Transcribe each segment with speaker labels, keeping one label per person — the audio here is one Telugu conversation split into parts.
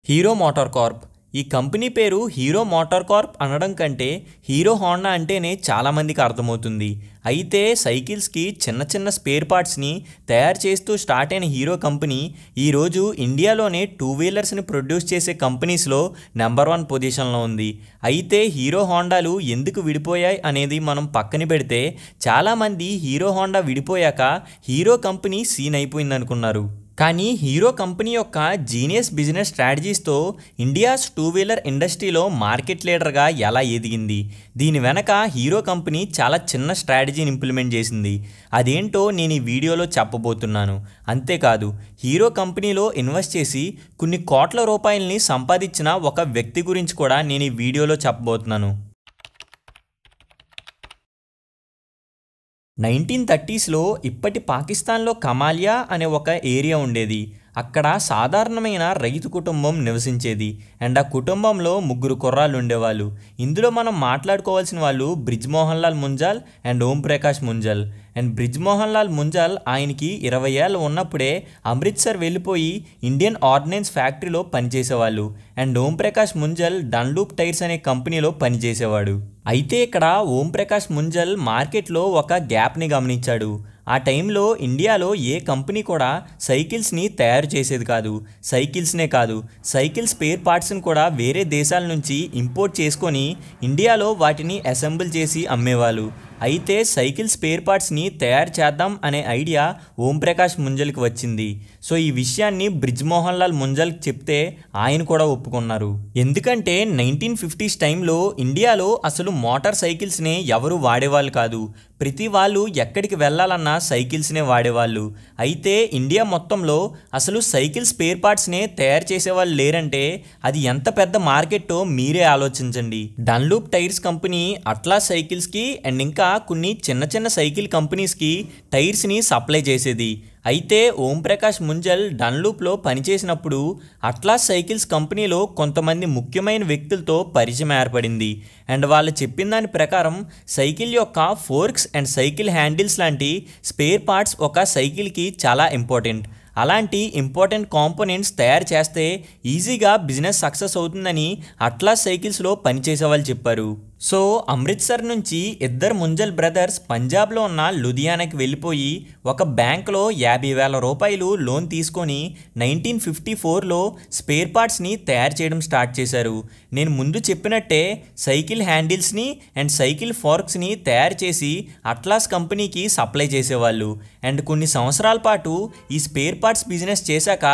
Speaker 1: Hero motor Corp. ఈ కంపెనీ పేరు హీరో మోటార్ కార్ప్ అనడం కంటే హీరో హోండా అంటేనే చాలామందికి అర్థమవుతుంది. అయితే సైకిల్స్కి చిన్న చిన్న స్పేర్ పార్ట్స్ని తయారు చేస్తూ స్టార్ట్ అయిన హీరో కంపెనీ ఈరోజు ఇండియాలోనే టూ వీలర్స్ని ప్రొడ్యూస్ చేసే కంపెనీస్లో నెంబర్ 1 పొజిషన్లో ఉంది. అయితే హీరో హోండాలు ఎందుకు విడిపోయాయి అనేది మనం పక్కన పెడితే చాలామంది హీరో హోండా విడిపోయాక హీరో కంపెనీ సీన్ అయిపోయింది అనుకున్నారు. కానీ హీరో కంపెనీ యొక్క జీనియస్ బిజినెస్ స్ట్రాటజీస్తో ఇండియాస్ టూ వీలర్ ఇండస్ట్రీలో మార్కెట్ లీడర్గా ఎలా ఎదిగింది, దీని వెనక హీరో కంపెనీ చాలా చిన్న స్ట్రాటజీని ఇంప్లిమెంట్ చేసింది. అదేంటో నేను ఈ వీడియోలో చెప్పబోతున్నాను. అంతేకాదు హీరో కంపెనీలో ఇన్వెస్ట్ చేసి కొన్ని కోట్ల రూపాయలని సంపాదించిన ఒక వ్యక్తి గురించి కూడా నేను ఈ వీడియోలో చెప్పబోతున్నాను. 1930స్లో ఇప్పటి పాకిస్తాన్లో కమాలియా అనే ఒక ఏరియా ఉండేది. అక్కడ సాధారణమైన రైతు కుటుంబం నివసించేది. అండ్ ఆ కుటుంబంలో 3 కుర్రాళ్ళు ఉండేవాళ్ళు. ఇందులో మనం మాట్లాడుకోవాల్సిన వాళ్ళు బ్రిజ్ మోహన్ లాల్ ముంజాల్ అండ్ ఓం ప్రకాష్ ముంజాల్. అండ్ బ్రిజ్ మోహన్ లాల్ ముంజాల్ ఆయనకి 20 ఏళ్ళు ఉన్నప్పుడే అమృత్సర్ వెళ్ళిపోయి ఇండియన్ ఆర్డినెన్స్ ఫ్యాక్టరీలో పనిచేసేవాళ్ళు. And Om Prakash Munjal Dunlop tyres అనే కంపెనీలో పనిచేసేవాడు. అయితే ఇక్కడ ఓం ప్రకాష్ ముంజాల్ మార్కెట్లో ఒక గ్యాప్ని గమనించాడు. ఆ టైంలో ఇండియాలో ఏ కంపెనీ కూడా సైకిల్స్ని తయారు చేసేది కాదు. సైకిల్స్నే కాదు, సైకిల్ స్పేర్ పార్ట్స్ని కూడా వేరే దేశాల నుంచి ఇంపోర్ట్ చేసుకొని ఇండియాలో వాటిని అసెంబుల్ చేసి అమ్మేవాళ్ళు. అయితే సైకిల్ స్పేర్ పార్ట్స్ని తయారు చేద్దాం అనే ఐడియా ఓం ప్రకాష్ ముంజల్కి వచ్చింది. సో ఈ విషయాన్ని బ్రిజ్ మోహన్ లాల్ ముంజల్కి చెప్తే ఆయన కూడా ఒప్పుకున్నారు. ఎందుకంటే 1950s టైంలో ఇండియాలో అసలు మోటార్ సైకిల్స్నే ఎవరు వాడేవాళ్ళు కాదు. ప్రతి వాళ్ళు ఎక్కడికి వెళ్ళాలన్నా సైకిల్స్నే వాడేవాళ్ళు. అయితే ఇండియా మొత్తంలో అసలు సైకిల్ స్పేర్ పార్ట్స్నే తయారు చేసేవాళ్ళు లేరంటే అది ఎంత పెద్ద మార్కెట్టో మీరే ఆలోచించండి. డన్లూప్ టైర్స్ కంపెనీ అట్లాస్ సైకిల్స్కి అండ్ ఇంకా కొన్ని చిన్న చిన్న సైకిల్ కంపెనీస్కి టైర్స్ని సప్లై చేసేది. అయితే ఓం ప్రకాష్ ముంజల్ డన్లూప్లో పనిచేసినప్పుడు అట్లాస్ సైకిల్స్ కంపెనీలో కొంతమంది ముఖ్యమైన వ్యక్తులతో పరిచయం ఏర్పడింది. అండ్ వాళ్ళు చెప్పిన దాని ప్రకారం సైకిల్ యొక్క ఫోర్క్స్ అండ్ సైకిల్ హ్యాండిల్స్ లాంటి స్పేర్ పార్ట్స్ ఒక సైకిల్కి చాలా ఇంపార్టెంట్. అలాంటి ఇంపార్టెంట్ కాంపోనెంట్స్ తయారు చేస్తే ఈజీగా బిజినెస్ సక్సెస్ అవుతుందని అట్లాస్ సైకిల్స్లో పనిచేసే వాళ్ళు చెప్పారు. సో అమృత్సర్ నుంచి ఇద్దరు ముంజల్ బ్రదర్స్ పంజాబ్లో ఉన్న లుధియానాకి వెళ్ళిపోయి ఒక బ్యాంక్లో 50,000 రూపాయలు లోన్ తీసుకొని 1954లో స్పేర్ పార్ట్స్ని తయారు చేయడం స్టార్ట్ చేశారు. నేను ముందు చెప్పినట్టే సైకిల్ హ్యాండిల్స్ని అండ్ సైకిల్ ఫోర్క్స్ని తయారు చేసి అట్లాస్ కంపెనీకి సప్లై చేసేవాళ్ళు. అండ్ కొన్ని సంవత్సరాల పాటు ఈ స్పేర్ పార్ట్స్ బిజినెస్ చేశాక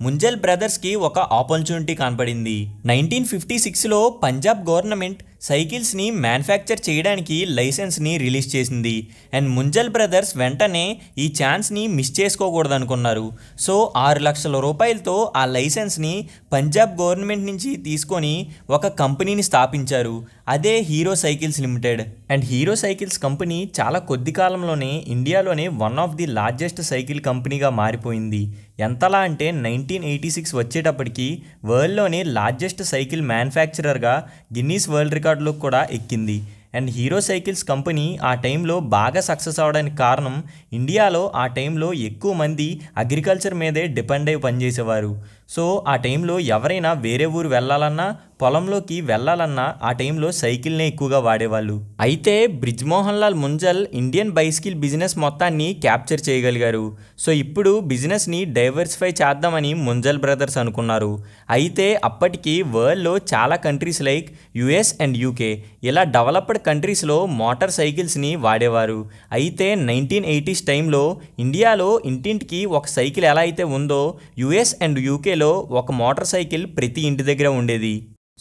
Speaker 1: ముంజల్ బ్రదర్స్కి ఒక ఆపర్చునిటీ కనపడింది. 1956లో పంజాబ్ గవర్నమెంట్ సైకిల్స్ని మ్యానుఫ్యాక్చర్ చేయడానికి లైసెన్స్ని రిలీజ్ చేసింది. అండ్ ముంజల్ బ్రదర్స్ వెంటనే ఈ ఛాన్స్ని మిస్ చేసుకోకూడదు అనుకున్నారు. సో 6 లక్షల రూపాయలతో ఆ లైసెన్స్ని పంజాబ్ గవర్నమెంట్ నుంచి తీసుకొని ఒక కంపెనీని స్థాపించారు. అదే Hero cycles limited. And Hero cycles company చాలా కొద్ది కాలంలోనే ఇండియాలోనే one of the largest cycle కంపెనీగా మారిపోయింది. ఎంతలా అంటే 1986 వచ్చేటప్పటికి వరల్డ్లోనే లార్జెస్ట్ సైకిల్ మ్యానుఫ్యాక్చరర్గా గిన్నీస్ వరల్డ్ రికార్డులో కూడా ఎక్కింది. అండ్ హీరో సైకిల్స్ కంపెనీ ఆ టైంలో బాగా సక్సెస్ అవడానికి కారణం ఇండియాలో ఆ టైంలో ఎక్కువ మంది అగ్రికల్చర్ మీదే డిపెండ్ అయి పనిచేసేవారు. సో ఆ టైంలో ఎవరైనా వేరే ఊరు వెళ్ళాలన్నా పొలంలోకి వెళ్ళాలన్నా ఆ టైంలో సైకిల్నే ఎక్కువగా వాడేవాళ్ళు. అయితే Brij Mohan Lal Munjal Indian bicycle business మొత్తాన్ని క్యాప్చర్ చేయగలిగారు. సో ఇప్పుడు బిజినెస్ని డైవర్సిఫై చేద్దామని ముంజల్ బ్రదర్స్ అనుకున్నారు. అయితే అప్పటికి వరల్డ్లో చాలా countries like US and UK ఇలా డెవలప్డ్ కంట్రీస్లో మోటార్ సైకిల్స్ని వాడేవారు. అయితే 1980s టైంలో ఇండియాలో ఇంటింటికి ఒక సైకిల్ ఎలా అయితే ఉందో యుఎస్ అండ్ యూకేలో ఒక మోటార్ సైకిల్ ప్రతి ఇంటి దగ్గర ఉండేది.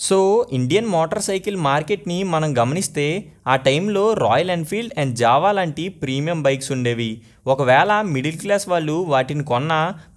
Speaker 1: సో ఇండియన్ మోటార్ సైకిల్ మార్కెట్ని మనం గమనిస్తే ఆ టైంలో రాయల్ ఎన్ఫీల్డ్ అండ్ జావా లాంటి ప్రీమియం బైక్స్ ఉండేవి. ఒకవేళ మిడిల్ క్లాస్ వాళ్ళు వాటిని కొన్న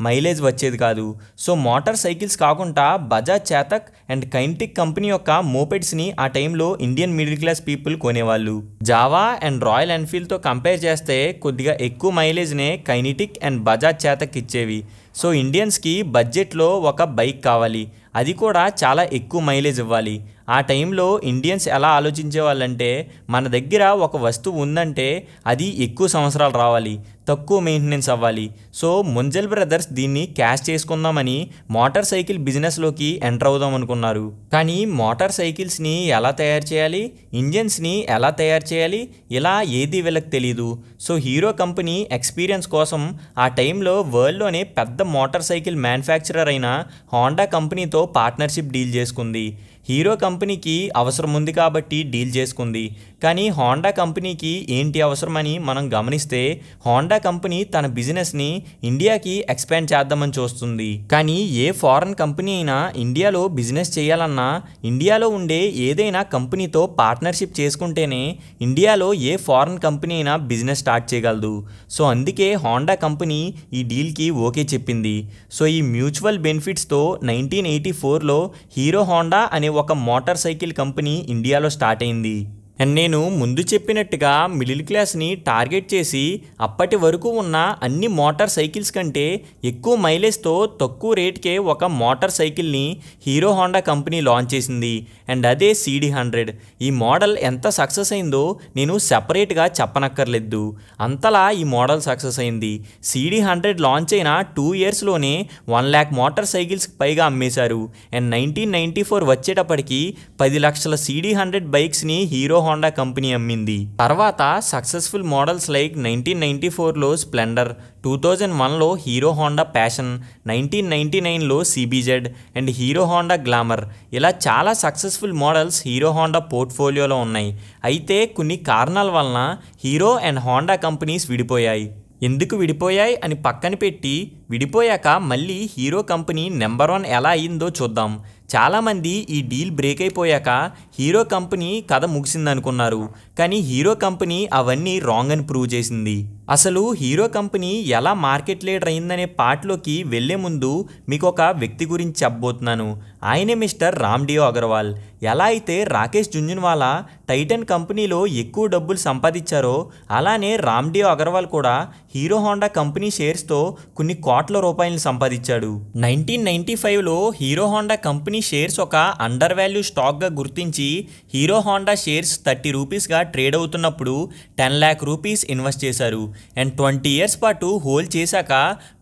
Speaker 1: మైలేజ్ వచ్చేది కాదు. సో మోటార్ సైకిల్స్ కాకుండా Bajaj Chetak and Kinetic company యొక్క మోపెడ్స్ని ఆ టైంలో ఇండియన్ మిడిల్ క్లాస్ పీపుల్ కొనేవాళ్ళు. జావా అండ్ రాయల్ ఎన్ఫీల్డ్తో కంపేర్ చేస్తే కొద్దిగా ఎక్కువ మైలేజ్నే కైనెటిక్ అండ్ బజాజ్ చేతక్ ఇచ్చేవి. సో ఇండియన్స్కి బడ్జెట్లో ఒక బైక్ కావాలి, అది కూడా చాలా ఎక్కువ మైలేజ్ ఇవ్వాలి. ఆ టైంలో ఇండియన్స్ ఎలా ఆలోచించే వాళ్ళంటే మన దగ్గర ఒక వస్తువు ఉందంటే అది ఎక్కువ సంవత్సరాలు రావాలి, తక్కువ మెయింటెనెన్స్ అవ్వాలి. సో ముంజల్ బ్రదర్స్ దీన్ని క్యాష్ చేసుకుందామని మోటార్ సైకిల్ బిజినెస్లోకి ఎంటర్ అవుదాం అనుకున్నారు. కానీ మోటార్ సైకిల్స్ని ఎలా తయారు చేయాలి, ఇంజన్స్ని ఎలా తయారు చేయాలి, ఇలా ఏది వీళ్ళకి తెలీదు. సో హీరో కంపెనీ ఎక్స్పీరియన్స్ కోసం ఆ టైంలో వరల్డ్లోనే పెద్ద మోటార్ సైకిల్ మ్యానుఫ్యాక్చరర్ అయిన హోండా కంపెనీతో పార్ట్నర్షిప్ డీల్ చేసుకుంది. హీరో కంపెనీకి అవసరం ఉంది కాబట్టి డీల్ చేసుకుంది. కానీ హోండా కంపెనీకి ఏంటి అవసరమని మనం గమనిస్తే హోండా కంపెనీ తన బిజినెస్ని ఇండియాకి ఎక్స్పాండ్ చేద్దామని చూస్తుంది. కానీ ఏ ఫారెన్ కంపెనీ అయినా ఇండియాలో బిజినెస్ చేయాలన్నా ఇండియాలో ఉండే ఏదైనా కంపెనీతో పార్ట్నర్షిప్ చేసుకుంటేనే ఇండియాలో ఏ ఫారెన్ కంపెనీ అయినా బిజినెస్ స్టార్ట్ చేయగలదు. సో అందుకే హోండా కంపెనీ ఈ డీల్కి ఓకే చెప్పింది. సో ఈ మ్యూచువల్ బెనిఫిట్స్తో 1984లో హీరో హోండా అనే ఒక మోటార్ సైకిల్ కంపెనీ ఇండియాలో స్టార్ట్ అయింది. అండ్ నేను ముందు చెప్పినట్టుగా మిడిల్ క్లాస్ని టార్గెట్ చేసి అప్పటి వరకు ఉన్న అన్ని మోటార్ సైకిల్స్ కంటే ఎక్కువ మైలేజ్తో తక్కువ రేట్కే ఒక మోటార్ సైకిల్ని హీరో హోండా కంపెనీ లాంచ్ చేసింది. అండ్ అదే CD100. ఈ మోడల్ ఎంత సక్సెస్ అయిందో నేను సెపరేట్గా చెప్పనక్కర్లేదు, అంతలా ఈ మోడల్ సక్సెస్ అయింది. CD100 లాంచ్ అయిన 2 ఇయర్స్లోనే 1 lakh మోటార్ సైకిల్స్కి పైగా అమ్మేశారు. అండ్ 1994 వచ్చేటప్పటికి 10 లక్షల CD100 బైక్స్ని హీరో హోండా కంపెనీ అమ్మింది. తర్వాత సక్సెస్ఫుల్ మోడల్స్ లైక్ 1994లో స్ప్లెండర్, 2001లో హీరో హోండా ప్యాషన్, 1999లో CBZ and Hero Honda Glamour, ఇలా చాలా సక్సెస్ఫుల్ మోడల్స్ హీరో హోండా పోర్ట్ఫోలియోలో ఉన్నాయి. అయితే కొన్ని కారణాల వలన హీరో అండ్ హోండా కంపెనీస్ విడిపోయాయి. ఎందుకు విడిపోయాయి అని పక్కన పెట్టి విడిపోయాక మళ్ళీ హీరో కంపెనీ నెంబర్ 1 ఎలా అయ్యిందో చూద్దాం. చాలామంది ఈ డీల్ బ్రేక్ అయిపోయాక హీరో కంపెనీ కథ ముగిసిందనుకున్నారు. కానీ హీరో కంపెనీ అవన్నీ రాంగ్ అని ప్రూవ్ చేసింది. అసలు హీరో కంపెనీ ఎలా మార్కెట్ లీడర్ అయిందనే పార్ట్లోకి వెళ్లే ముందు మీకు ఒక వ్యక్తి గురించి చెప్పబోతున్నాను. ఆయనే మిస్టర్ రామ్డియో అగర్వాల్. ఎలా అయితే రాకేష్ జుంజున్వాలా టైటన్ కంపెనీలో ఎక్కువ డబ్బులు సంపాదించారో అలానే రామ్డియో అగర్వాల్ కూడా హీరో హోండా కంపెనీ షేర్స్తో కొన్ని కోట్ల రూపాయలను సంపాదించాడు. 1995లో హీరో హోండా కంపెనీ షేర్స్ ఒక అండర్ వాల్యూ స్టాక్గా గుర్తించి హీరో హోండా షేర్స్ 30 రూపీస్గా ట్రేడ్ అవుతున్నప్పుడు 10 lakh రూపీస్ ఇన్వెస్ట్ చేశారు. అండ్ 20 ఇయర్స్ పాటు హోల్డ్ చేశాక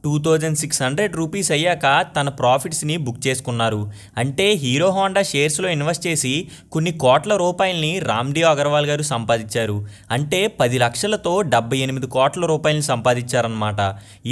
Speaker 1: 2600 రూపీస్ అయ్యాక తన ప్రాఫిట్స్ని బుక్ చేసుకున్నారు. అంటే హీరో హోండా షేర్స్లో ఇన్వెస్ట్ చేసి కొన్ని కోట్ల రూపాయలని రామ్డియో అగర్వాల్ గారు సంపాదించారు. అంటే 10 లక్షలతో 78 కోట్ల రూపాయలని సంపాదించారనమాట.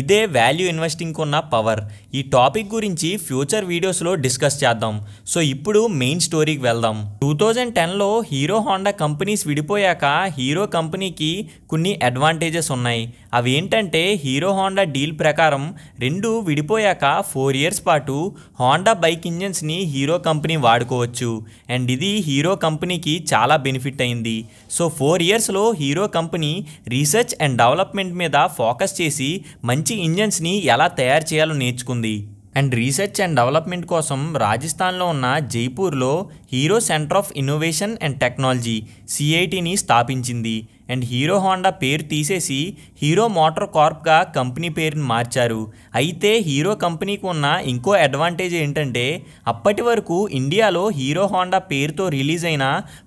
Speaker 1: ఇదే వాల్యూ ఇన్వెస్టింగ్కి ఉన్న పవర్. ఈ టాపిక్ గురించి ఫ్యూచర్ వీడియోస్లో డిస్కస్ చేద్దాం. సో ఇప్పుడు మెయిన్ స్టోరీకి వెళ్దాం. 2010లో హీరో హోండా కంపెనీస్ విడిపోయాక హీరో కంపెనీకి కొన్ని అడ్వాంటేజెస్ ఉన్నాయి. అవి ఏంటంటే హీరో హోండా డీల్ ప్రకారం రెండు విడిపోయాక 4 ఇయర్స్ పాటు హోండా బైక్ ఇంజన్స్ని హీరో కంపెనీ వాడుకోవచ్చు. అండ్ ఇది హీరో కంపెనీకి చాలా బెనిఫిట్ అయింది. సో 4 ఇయర్స్లో hero company research and development మీద ఫోకస్ చేసి మంచి ఇంజన్స్ని ఎలా తయారు చేయాలో నేర్చుకుంది. అండ్ రీసెర్చ్ అండ్ డెవలప్మెంట్ కోసం రాజస్థాన్లో ఉన్న జైపూర్లో Hero centre of innovation and technology CITని స్థాపించింది. అండ్ హీరో హోండా పేరు తీసేసి హీరో మోటార్ కార్ప్గా కంపెనీ పేరుని మార్చారు. అయితే హీరో కంపెనీకి ఉన్న ఇంకో అడ్వాంటేజ్ ఏంటంటే అప్పటి వరకు ఇండియాలో హీరో హోండా పేరుతో రిలీజ్ అయిన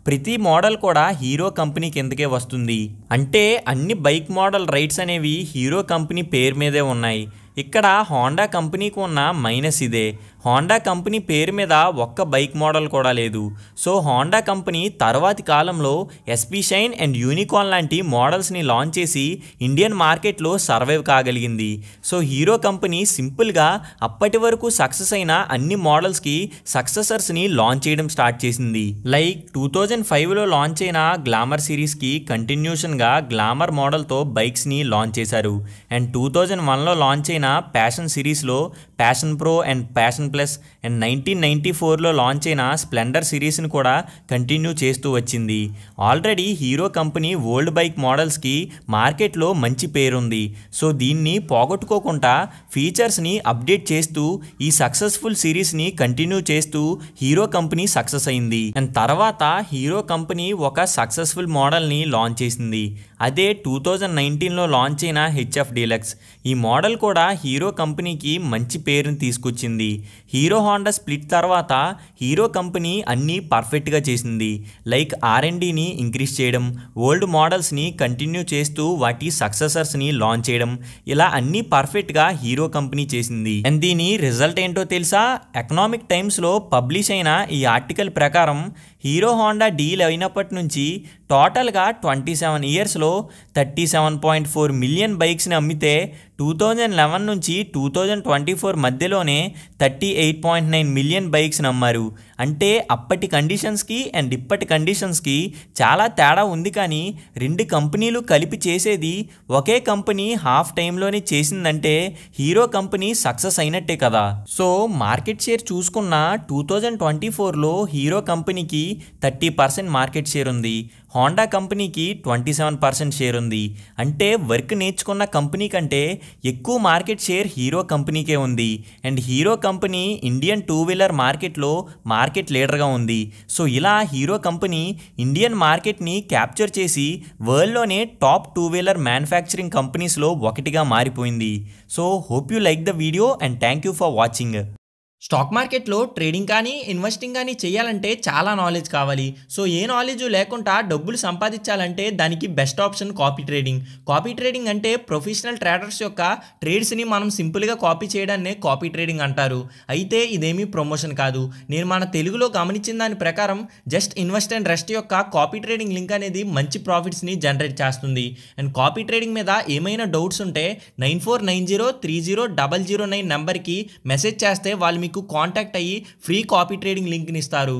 Speaker 1: ప్రతి మోడల్ కూడా హీరో కంపెనీ కిందకే వస్తుంది. అంటే అన్ని బైక్ మోడల్ రైట్స్ అనేవి హీరో కంపెనీ పేరు మీదే ఉన్నాయి. ఇక్కడ హోండా కంపెనీకి ఉన్న మైనస్ ఇదే. హోండా కంపెనీ పేరు మీద ఒక్క బైక్ మోడల్ కూడా లేదు. సో హోండా కంపెనీ తర్వాతి కాలంలో SP షైన్ అండ్ యూనికార్న్ లాంటి మోడల్స్ని లాంచ్ చేసి ఇండియన్ మార్కెట్లో సర్వైవ్ కాగలిగింది. సో హీరో కంపెనీ సింపుల్గా అప్పటి వరకు సక్సెస్ అయిన అన్ని మోడల్స్కి సక్సెసర్స్ని లాంచ్ చేయడం స్టార్ట్ చేసింది. లైక్ 2005లో లాంచ్ అయిన గ్లామర్ సిరీస్కి కంటిన్యూషన్గా గ్లామర్ మోడల్తో బైక్స్ని లాంచ్ చేశారు. అండ్ 2001లో లాంచ్ అయిన ప్యాషన్ సిరీస్లో Passion pro and Passion plus and 1994లో లాంచ్ అయిన స్ప్లెండర్ సిరీస్ని కూడా కంటిన్యూ చేస్తూ వచ్చింది. Already Hero company old bike మోడల్స్కి మార్కెట్లో మంచి పేరుంది. సో దీన్ని పోగొట్టుకోకుండా ఫీచర్స్ని అప్డేట్ చేస్తూ ఈ సక్సెస్ఫుల్ సిరీస్ని కంటిన్యూ చేస్తూ హీరో కంపెనీ సక్సెస్ అయింది. అండ్ తర్వాత హీరో కంపెనీ ఒక సక్సెస్ఫుల్ మోడల్ని లాంచ్ చేసింది. అదే 2019లో లాంచ్ అయిన హెచ్ఎఫ్ డీలక్స్. ఈ మోడల్ కూడా హీరో కంపెనీకి మంచి పేరుని తీసుకొచ్చింది. హీరో హోండా స్ప్లిట్ తర్వాత హీరో కంపెనీ అన్నీ పర్ఫెక్ట్గా చేసింది. లైక్ R&Dని ఇంక్రీజ్ చేయడం, ఓల్డ్ మోడల్స్ని కంటిన్యూ చేస్తూ వాటి సక్సెసర్స్ని లాంచ్ చేయడం, ఇలా అన్నీ పర్ఫెక్ట్గా హీరో కంపెనీ చేసింది. అండ్ దీని రిజల్ట్ ఏంటో తెలుసా? ఎకనామిక్ టైమ్స్లో పబ్లిష్ అయిన ఈ ఆర్టికల్ ప్రకారం హీరో హోండా డీల్ అయినప్పటి నుంచి టోటల్గా 27 ఇయర్స్లో 37.4 మిలియన్ బైక్స్ని అమ్మితే 2011 నుంచి 2024 మధ్యలోనే 38.9 మిలియన్ బైక్స్ని అమ్మారు. అంటే అప్పటి కండిషన్స్కి అండ్ ఇప్పటి కండిషన్స్కి చాలా తేడా ఉంది. కానీ రెండు కంపెనీలు కలిపి చేసేది ఒకే కంపెనీ హాఫ్ టైంలోనే చేసిందంటే హీరో కంపెనీ సక్సెస్ అయినట్టే కదా. సో మార్కెట్ షేర్ చూసుకున్న 2024లో హీరో కంపెనీకి 30% మార్కెట్ షేర్ ఉంది, హోండా కంపెనీకి 27% షేర్ ఉంది. అంటే వర్క్ నేర్చుకున్న కంపెనీ కంటే ఎక్కువ మార్కెట్ షేర్ హీరో కంపెనీకే ఉంది. And hero company Indian 2 wheeler మార్కెట్లో మార్కెట్ లీడర్గా ఉంది. సో ఇలా హీరో కంపెనీ ఇండియన్ మార్కెట్ని క్యాప్చర్ చేసి వరల్డ్లోనే టాప్ 2 వీలర్ మ్యానుఫ్యాక్చరింగ్ కంపెనీస్లో ఒకటిగా మారిపోయింది. So hope you like the video and thank you for watching.
Speaker 2: Stock మార్కెట్లో ట్రేడింగ్ కానీ ఇన్వెస్టింగ్ కానీ చేయాలంటే చాలా నాలెడ్జ్ కావాలి. సో ఏ నాలెడ్జ్ లేకుండా డబ్బులు సంపాదించాలంటే దానికి best option copy trading. Copy trading అంటే ప్రొఫెషనల్ ట్రేడర్స్ యొక్క ట్రేడ్స్ని మనం సింపుల్గా కాపీ చేయడాన్నే కాపీ ట్రేడింగ్ అంటారు. అయితే ఇదేమీ ప్రమోషన్ కాదు. నేను మన తెలుగులో గమనించిన దాని ప్రకారం జస్ట్ ఇన్వెస్ట్ అండ్ రెస్ట్ యొక్క కాపీ ట్రేడింగ్ లింక్ అనేది మంచి ప్రాఫిట్స్ని జనరేట్ చేస్తుంది. అండ్ కాపీ ట్రేడింగ్ మీద ఏమైనా డౌట్స్ ఉంటే 9490300009 నెంబర్కి మెసేజ్ చేస్తే వాళ్ళు మీకు కాంటాక్ట్ అయ్యి ఫ్రీ కాపీ ట్రేడింగ్ లింక్ని ఇస్తారు.